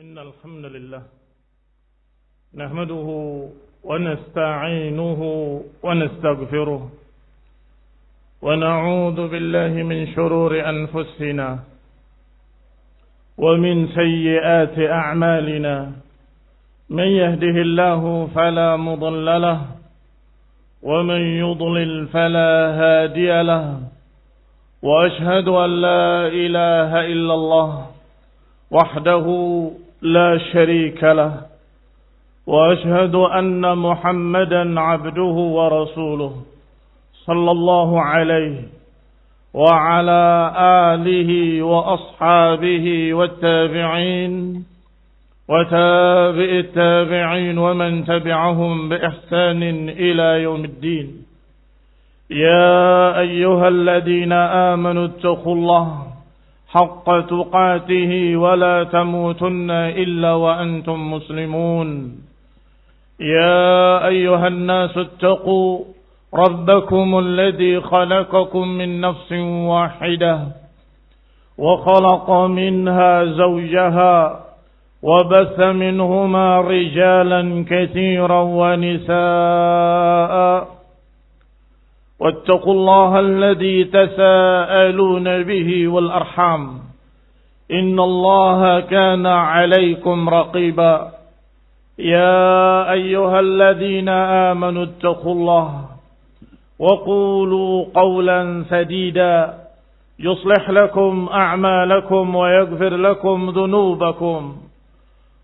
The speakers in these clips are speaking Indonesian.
إن الحمد لله نحمده ونستعينه ونستغفره ونعوذ بالله من شرور أنفسنا ومن سيئات أعمالنا من يهده الله فلا مضل له ومن يضلل فلا هادي له وأشهد أن لا إله إلا الله وحده لا شريك له وأشهد أن محمدا عبده ورسوله صلى الله عليه وعلى آله وأصحابه والتابعين وتابع التابعين ومن تبعهم بإحسان إلى يوم الدين يا أيها الذين آمنوا اتقوا الله حق تقاته ولا تموتن إلا وأنتم مسلمون يا أيها الناس اتقوا ربكم الذي خلقكم من نفس واحدة وخلق منها زوجها وبث منهما رجالا كثيرا ونساء واتقوا الله الذي تساءلون به والأرحام إن الله كان عليكم رقيبا يا أيها الذين آمنوا اتقوا الله وقولوا قولا سديدا يصلح لكم أعمالكم ويغفر لكم ذنوبكم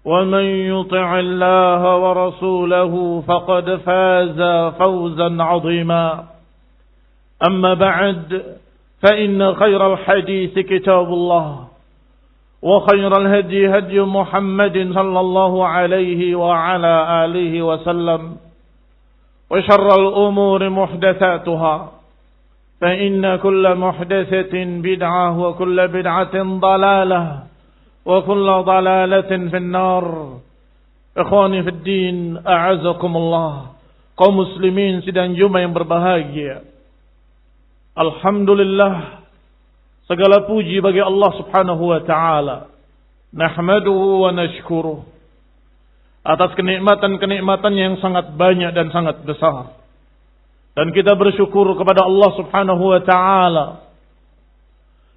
ومن يطع الله ورسوله فقد فاز فوزا عظيما أما بعد فإن خير الحديث كتاب الله وخير الهدي هدي محمد صلى الله عليه وعلى آله وسلم وشر الأمور محدثاتها فإن كل محدثة بدعة وكل بدعة ضلالة وكل ضلالة في النار. Ikhwani fi din, a'azakumullah. Kaum muslimin sidang Jumat yang berbahagia. Alhamdulillah, segala puji bagi Allah Subhanahu wa taala. Nahmaduhu wa nashkuruh atas kenikmatan-kenikmatan yang sangat banyak dan sangat besar. Dan kita bersyukur kepada Allah Subhanahu wa taala.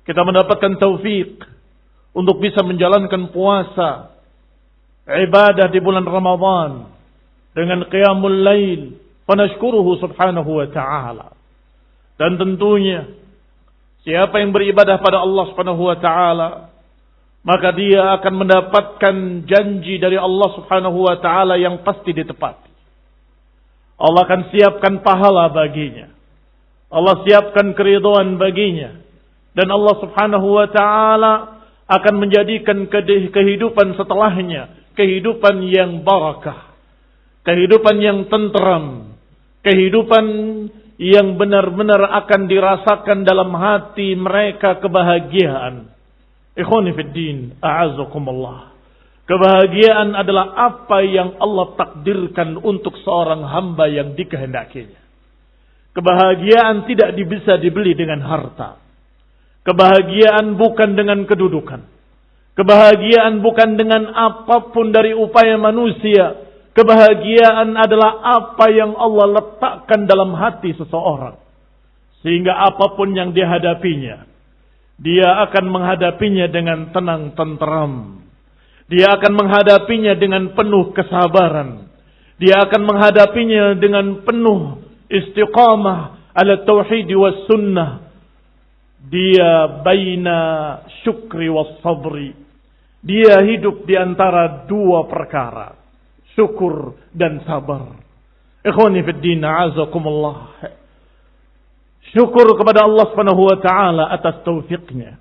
Kita mendapatkan taufik untuk bisa menjalankan puasa, ibadah di bulan Ramadan dengan qiyamul lail. Wa nashkuruhu Subhanahu wa taala. Dan tentunya siapa yang beribadah pada Allah Subhanahu wa taala, maka dia akan mendapatkan janji dari Allah Subhanahu wa taala yang pasti ditepati. Allah akan siapkan pahala baginya. Allah siapkan keridhaan baginya. Dan Allah Subhanahu wa taala akan menjadikan kehidupan setelahnya kehidupan yang barakah, kehidupan yang tentram, kehidupan yang benar-benar akan dirasakan dalam hati mereka kebahagiaan. Ikhwani fid din, a'azakumullah. Kebahagiaan adalah apa yang Allah takdirkan untuk seorang hamba yang dikehendakinya. Kebahagiaan tidak bisa dibeli dengan harta. Kebahagiaan bukan dengan kedudukan. Kebahagiaan bukan dengan apapun dari upaya manusia. Kebahagiaan adalah apa yang Allah letakkan dalam hati seseorang. Sehingga apapun yang dihadapinya, dia akan menghadapinya dengan tenang tenteram. Dia akan menghadapinya dengan penuh kesabaran. Dia akan menghadapinya dengan penuh istiqamah ala tauhid was sunnah. Dia baina syukri was sabri. Dia hidup di antara dua perkara, syukur dan sabar. Ikhwani fid din, a'azakumullah. Syukur kepada Allah Subhanahu wa taala atas taufiknya,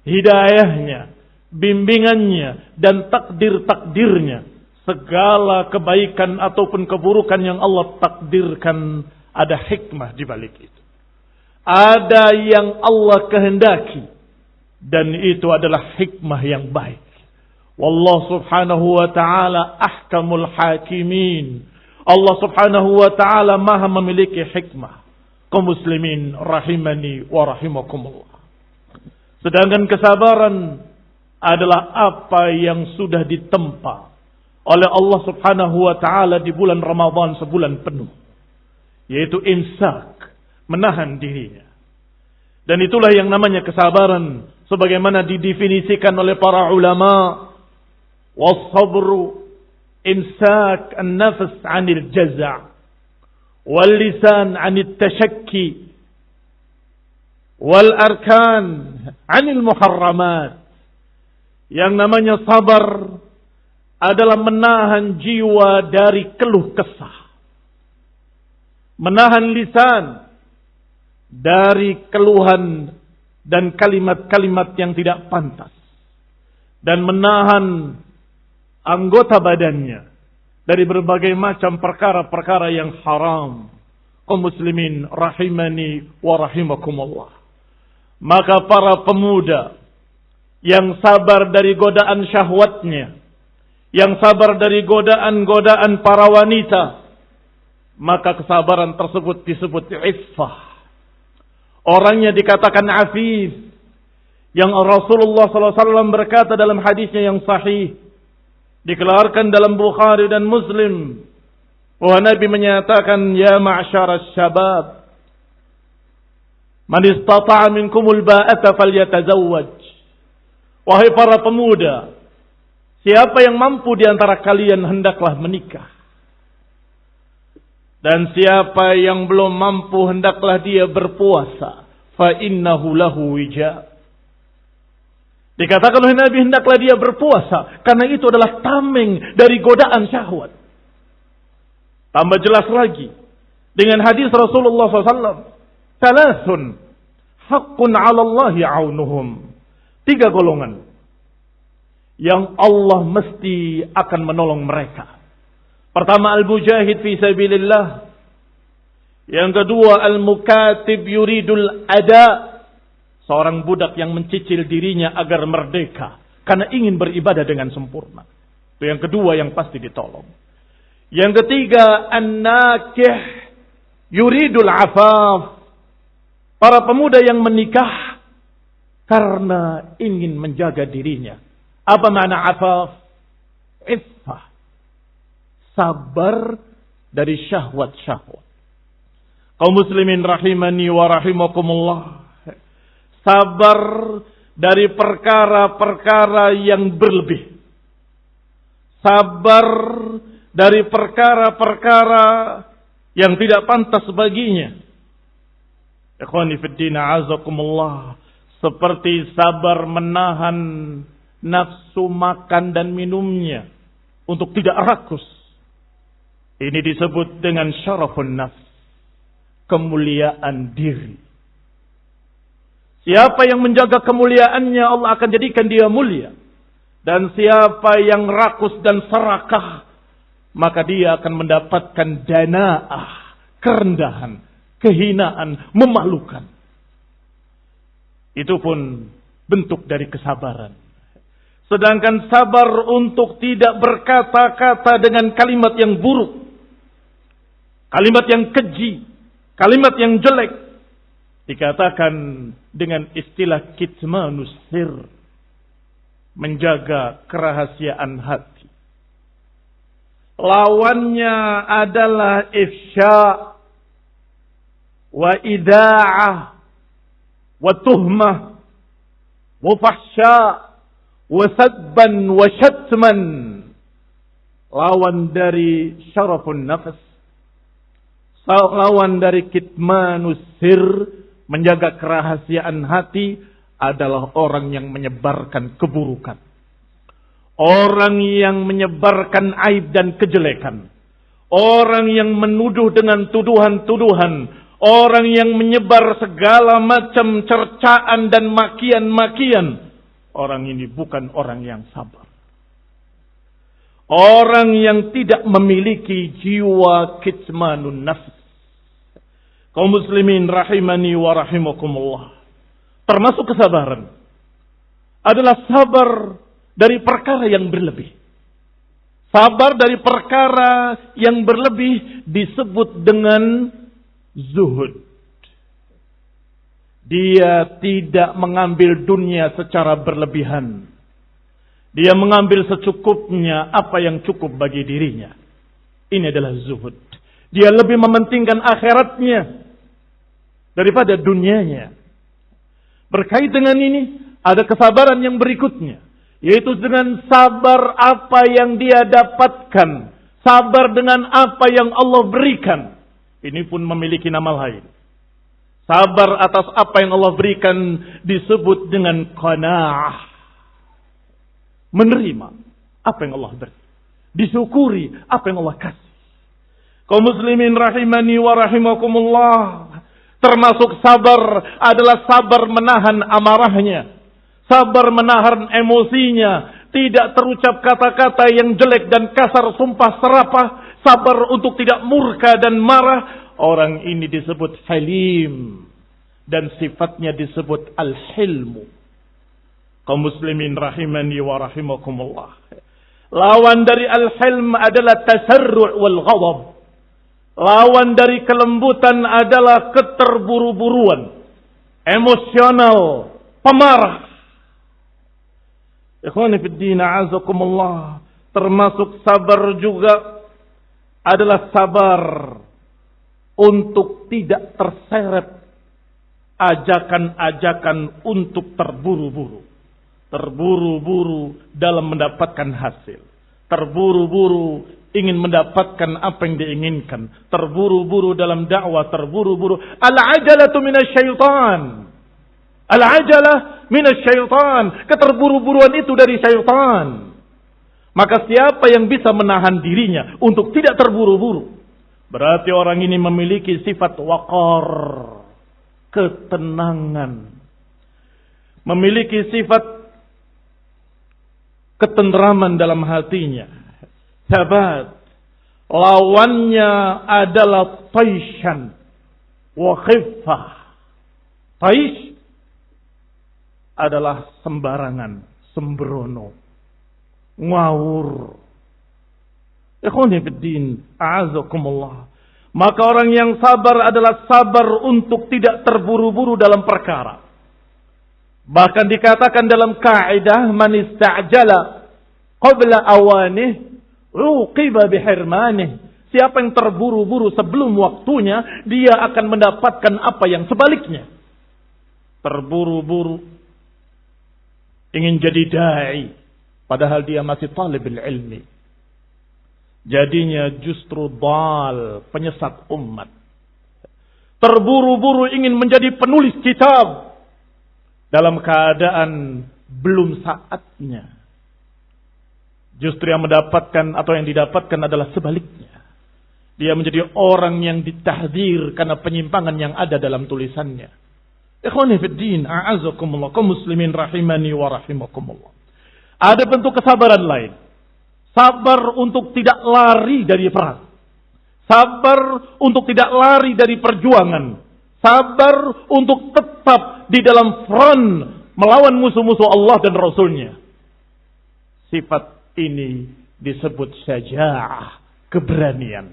hidayahnya, bimbingannya dan takdir-takdirnya. Segala kebaikan ataupun keburukan yang Allah takdirkan, ada hikmah di balik itu. Ada yang Allah kehendaki dan itu adalah hikmah yang baik. Wallahu subhanahu wa ta'ala ahkamul hakimin. Allah subhanahu wa ta'ala maha memiliki hikmah. Kaum muslimin rahimani wa rahimakumullah. Sedangkan kesabaran adalah apa yang sudah ditempa oleh Allah Subhanahu wa taala di bulan Ramadan sebulan penuh, yaitu imsak, menahan dirinya. Dan itulah yang namanya kesabaran sebagaimana didefinisikan oleh para ulama. Was-sabru imsak an-nafs 'anil jaza' wal lisan 'anit tashakki wal arkan 'anil muharramat. Yang namanya sabar adalah menahan jiwa dari keluh kesah, menahan lisan dari keluhan dan kalimat-kalimat yang tidak pantas, dan menahan anggota badannya dari berbagai macam perkara-perkara yang haram. Kaum muslimin rahimani wa rahimakumullah. Maka para pemuda yang sabar dari godaan syahwatnya, yang sabar dari godaan-godaan para wanita, maka kesabaran tersebut disebut iffah. Orangnya dikatakan afif. Yang Rasulullah SAW berkata dalam hadisnya yang sahih, dikeluarkan dalam Bukhari dan Muslim, bahwa Nabi menyatakan, ya ma'syarasy syabab, man istata'a minkumul ba'ata falyatazawwaj. Wahai para pemuda, siapa yang mampu di antara kalian hendaklah menikah. Dan siapa yang belum mampu hendaklah dia berpuasa. Fa innahu lahu wija. Dikatakan oleh Nabi hendaklah dia berpuasa, karena itu adalah tameng dari godaan syahwat. Tambah jelas lagi dengan hadis Rasulullah SAW. Thalathun haqqun 'ala Allahi 'aunuhum. 3 golongan yang Allah mesti akan menolong mereka. Pertama, al-mujahid fi sabilillah. Yang kedua, al-mukatib yuridul ada. Seorang budak yang mencicil dirinya agar merdeka karena ingin beribadah dengan sempurna. Itu yang kedua yang pasti ditolong. Yang ketiga, an-nakih yuridul afaf. Para pemuda yang menikah karena ingin menjaga dirinya. Apa makna afaf? Iffah. Sabar dari syahwat-syahwat. Kaum muslimin rahimani wa rahimakumullah. Sabar dari perkara-perkara yang berlebih. Sabar dari perkara-perkara yang tidak pantas baginya. Ikhwani fiddin a'azakumullah. Seperti sabar menahan nafsu makan dan minumnya untuk tidak rakus. Ini disebut dengan syarafun nafs, kemuliaan diri. Siapa yang menjaga kemuliaannya, Allah akan jadikan dia mulia. Dan siapa yang rakus dan serakah, maka dia akan mendapatkan dana'ah, kerendahan, kehinaan, memalukan. Itu pun bentuk dari kesabaran. Sedangkan sabar untuk tidak berkata-kata dengan kalimat yang buruk, kalimat yang keji, kalimat yang jelek, dikatakan dengan istilah kitmanus sir, menjaga kerahasiaan hati. Lawannya adalah ifsya wa ida'ah wa tuhmah wa fahsya wa sadban wa syatman. Lawan dari syarafun nafs, lawan dari kitmanus sir, menjaga kerahasiaan hati, adalah orang yang menyebarkan keburukan. Orang yang menyebarkan aib dan kejelekan. Orang yang menuduh dengan tuduhan-tuduhan. Orang yang menyebar segala macam cercaan dan makian-makian. Orang ini bukan orang yang sabar. Orang yang tidak memiliki jiwa kitmanun nafs. Kaum muslimin rahimani wa rahimakumullah. Termasuk kesabaran adalah sabar dari perkara yang berlebih. Sabar dari perkara yang berlebih disebut dengan zuhud. Dia tidak mengambil dunia secara berlebihan. Dia mengambil secukupnya apa yang cukup bagi dirinya. Ini adalah zuhud. Dia lebih mementingkan akhiratnya daripada dunianya. Berkait dengan ini, ada kesabaran yang berikutnya. Yaitu dengan sabar apa yang dia dapatkan. Sabar dengan apa yang Allah berikan. Ini pun memiliki nama lain. Sabar atas apa yang Allah berikan disebut dengan qanaah. Menerima apa yang Allah beri. Disyukuri apa yang Allah kasih. Kaum muslimin rahimani wa rahimakumullah. Termasuk sabar adalah sabar menahan amarahnya. Sabar menahan emosinya. Tidak terucap kata-kata yang jelek dan kasar, sumpah serapah. Sabar untuk tidak murka dan marah. Orang ini disebut halim. Dan sifatnya disebut al-hilmu. Kaum muslimin rahimani wa rahimakumullah. Lawan dari al-hilm adalah tasarru' wal ghadab. Lawan dari kelembutan adalah keterburu-buruan. Emosional. Pemarah. Ikhwani fid din, a'azakumullah. Termasuk sabar juga adalah sabar untuk tidak terseret ajakan-ajakan untuk terburu-buru. Terburu-buru dalam mendapatkan hasil. Terburu-buru ingin mendapatkan apa yang diinginkan. Terburu-buru dalam dakwah. Terburu-buru. Al-ajalatu minasyaitan. Al-ajalah minasyaitan. Keterburu-buruan itu dari syaitan. Maka siapa yang bisa menahan dirinya untuk tidak terburu-buru, berarti orang ini memiliki sifat waqar. Ketenangan. Memiliki sifat ketentraman dalam hatinya. Sabat. Lawannya adalah taishan wa khiffah. Taish adalah sembarangan, sembrono, ngawur. Ikhwani fiddin, a'azakumullah. Maka orang yang sabar adalah sabar untuk tidak terburu-buru dalam perkara. Bahkan dikatakan dalam kaidah man ista'jala qabla awanih uqiba bihirmanih. Siapa yang terburu-buru sebelum waktunya, dia akan mendapatkan apa yang sebaliknya. Terburu-buru ingin jadi dai, padahal dia masih talibul ilmi. Jadinya justru dal, penyesat umat. Terburu-buru ingin menjadi penulis kitab, dalam keadaan belum saatnya. Justru yang mendapatkan atau yang didapatkan adalah sebaliknya. Dia menjadi orang yang ditahdzir karena penyimpangan yang ada dalam tulisannya. Ikhwani fid din, a'azakumullah, kaum muslimin rahimani wa rahimakumullah. Ada bentuk kesabaran lain. Sabar untuk tidak lari dari perang. Sabar untuk tidak lari dari perjuangan. Sabar untuk tetap di dalam front melawan musuh-musuh Allah dan Rasulnya. Sifat ini disebut syaja'ah, keberanian.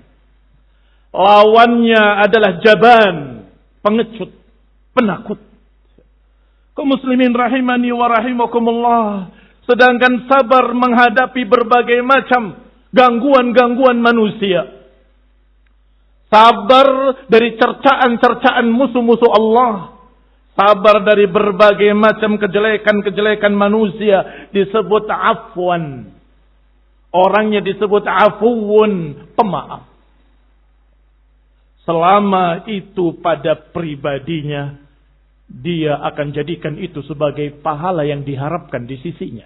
Lawannya adalah jaban, pengecut, penakut. Kaum muslimin rahimani wa rahimakumullah. Sedangkan sabar menghadapi berbagai macam gangguan-gangguan manusia. Sabar dari cercaan-cercaan musuh-musuh Allah. Sabar dari berbagai macam kejelekan-kejelekan manusia disebut afwan. Orangnya disebut afuwun, pemaaf. Selama itu pada pribadinya, dia akan jadikan itu sebagai pahala yang diharapkan di sisinya.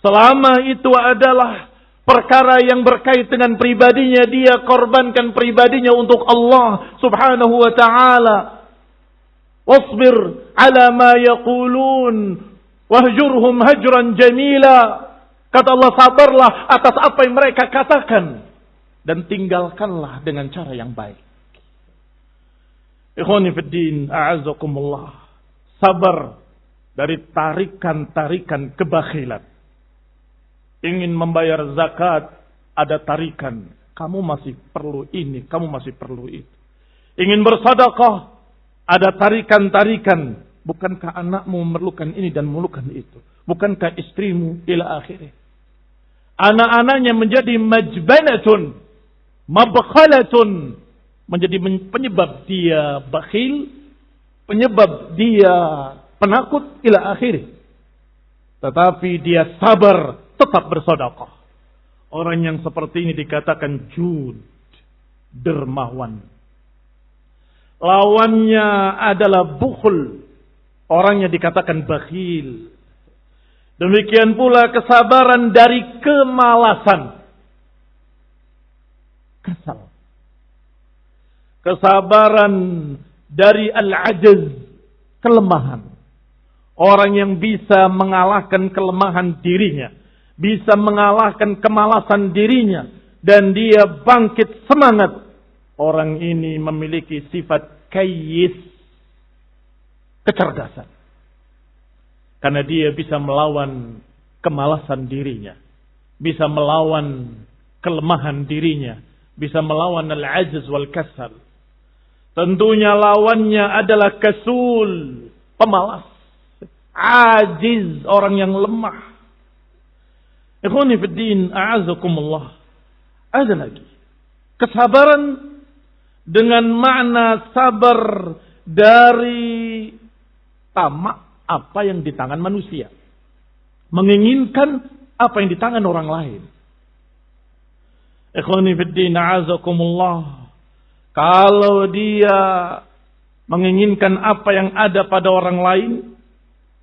Selama itu adalah perkara yang berkait dengan pribadinya, dia korbankan pribadinya untuk Allah subhanahu wa ta'ala. Wasbir ala ma yaqulun wahjurhum hajran jamila. Kata Allah, sabarlah atas apa yang mereka katakan dan tinggalkanlah dengan cara yang baik. Ikhwani fid din, a'azakumullah. Sabar dari tarikan-tarikan kebakhilan. Ingin membayar zakat, ada tarikan. Kamu masih perlu ini, kamu masih perlu itu. Ingin bersedekah, ada tarikan-tarikan. Bukankah anakmu memerlukan ini dan memerlukan itu? Bukankah istrimu ila akhirih. Anak-anaknya menjadi majbanatun, mabkhalatun, menjadi penyebab dia bakhil, penyebab dia penakut ila akhirih. Tetapi dia sabar, tetap bersedekah. Orang yang seperti ini dikatakan jud, dermawan. Lawannya adalah bukhul, orangnya dikatakan bakhil. Demikian pula kesabaran dari kemalasan. Kesal. Kesabaran dari al-ajaz, kelemahan. Orang yang bisa mengalahkan kelemahan dirinya, bisa mengalahkan kemalasan dirinya, dan dia bangkit semangat. Orang ini memiliki sifat kayyis, kecerdasan. Karena dia bisa melawan kemalasan dirinya, bisa melawan kelemahan dirinya, bisa melawan al-ajaz wal kasal. Tentunya lawannya adalah kasul, pemalas, ajiz, orang yang lemah. Ikhwani fid din, a'azakumullah. Ada lagi kesabaran dengan makna sabar dari tamak apa yang di tangan manusia, menginginkan apa yang di tangan orang lain. Ikhwani fid din, a'azakumullah. Kalau dia menginginkan apa yang ada pada orang lain,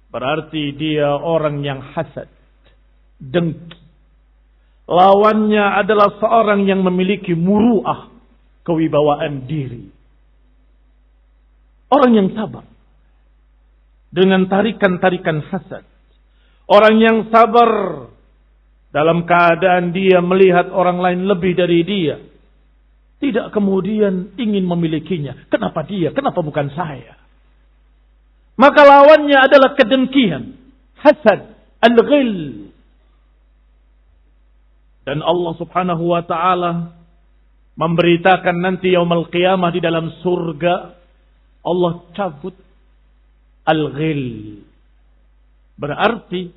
berarti dia orang yang hasad, dengki. Lawannya adalah seorang yang memiliki muru'ah, kewibawaan diri. Orang yang sabar dengan tarikan-tarikan hasad. Orang yang sabar dalam keadaan dia melihat orang lain lebih dari dia, tidak kemudian ingin memilikinya. Kenapa dia? Kenapa bukan saya? Maka lawannya adalah kedengkian, hasad, al-ghil. Dan Allah subhanahu wa ta'ala memberitakan nanti yaumul qiyamah di dalam surga, Allah cabut al-ghil. Berarti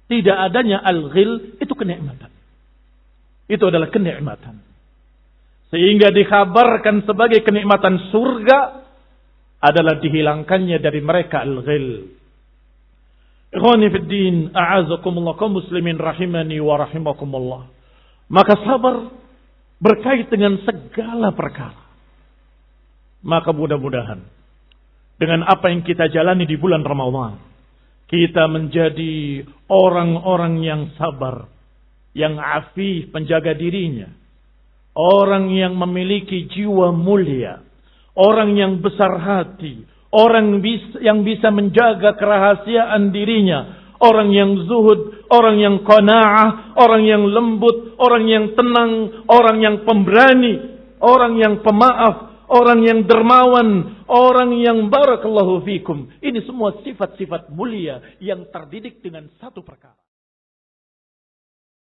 tidak adanya al-ghil itu kenikmatan. Itu adalah kenikmatan. Sehingga dikhabarkan sebagai kenikmatan surga adalah dihilangkannya dari mereka al-ghil. Ikhwani fid din, a'azakumullah, kaum muslimin rahimani wa rahimakumullah. Maka sabar berkait dengan segala perkara. Maka mudah-mudahan dengan apa yang kita jalani di bulan Ramadhan, kita menjadi orang-orang yang sabar, yang afif menjaga dirinya, orang yang memiliki jiwa mulia, orang yang besar hati, orang yang bisa menjaga kerahasiaan dirinya, orang yang zuhud, orang yang qanaah, orang yang lembut, orang yang tenang, orang yang pemberani, orang yang pemaaf, orang yang dermawan, orang yang barakallahu fikum. Ini semua sifat-sifat mulia yang terdidik dengan satu perkara.